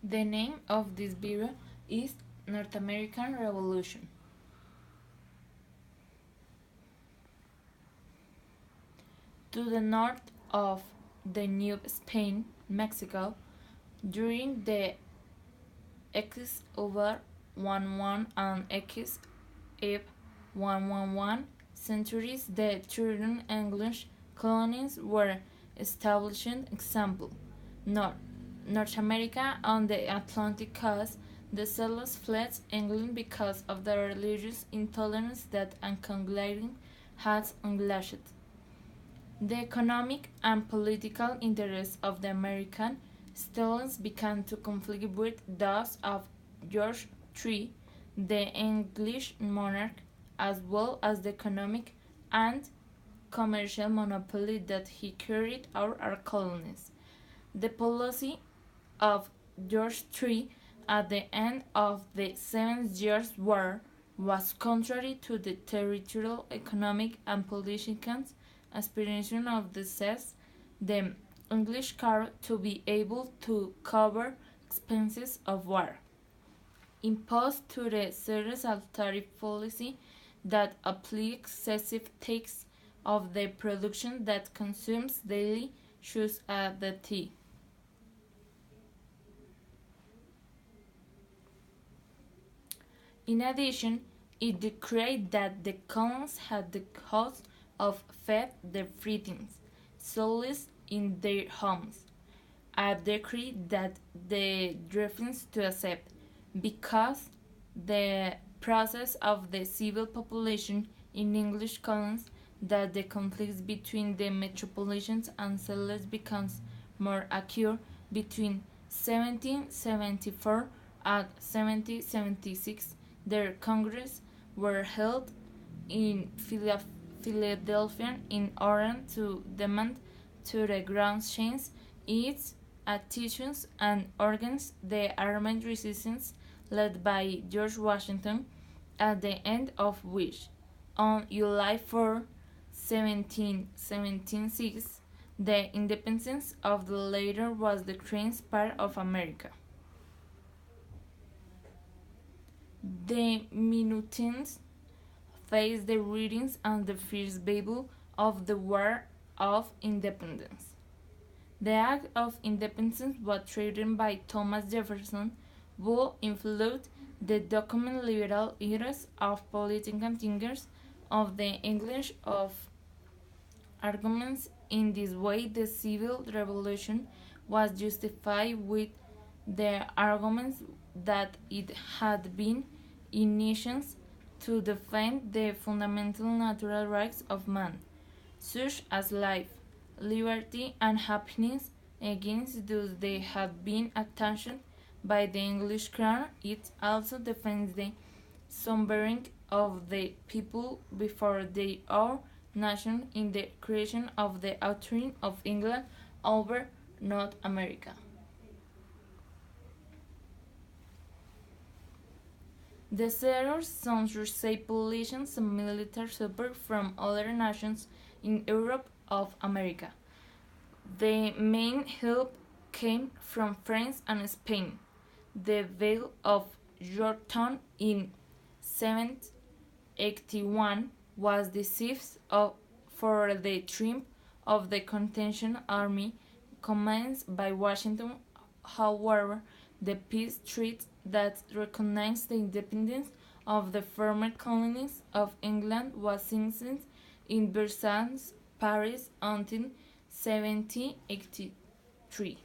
The name of this bureau is North American Revolution. To the north of the New Spain, Mexico, during the X over 11 and X F 111 centuries, the Tudor English colonies were established. Example: North America on the Atlantic coast, the settlers fled England because of the religious intolerance that Anglo-Indian had unleashed. The economic and political interests of the American settlers began to conflict with those of George III, the English monarch, as well as the economic and commercial monopoly that he carried over our colonies. The policy of George III at the end of the Seven Years' War was contrary to the territorial, economic, and political aspiration of the Sets, the English crown to be able to cover expenses of war. Imposed to the serious tariff policy that applies excessive tax of the production that consumes daily shoes at the tea. In addition, it decreed that the colonies had the cost of fed the freedings, soulless in their homes, a decree that they refused to accept, because the process of the civil population in English colonies that the conflicts between the metropolitans and settlers becomes more acute between 1774 and 1776. Their congress were held in Philadelphia in order to demand to the ground change its attitudes and organize the armed resistance led by George Washington, at the end of which, on July 4, 1776, the independence of the latter was declared part of America. The Minutians faced the readings and the fierce battle of the War of Independence. The Act of Independence was written by Thomas Jefferson, who influenced the document liberal eras of political thinkers of the English of arguments. In this way, the civil revolution was justified with the arguments that it had been initiated to defend the fundamental natural rights of man, such as life, liberty, and happiness, against those they had been attached by the English crown. It also defends the sovereignty of the people before their own nation in the creation of the authority of England over North America. The settlers soon received politicians and military support from other nations in Europe of America. The main help came from France and Spain. The Battle of Yorktown in 781 was decisive for the triumph of the contention army commanded by Washington. However, the peace treaty that recognized the independence of the former colonies of England was signed in Versailles, Paris, until 1783.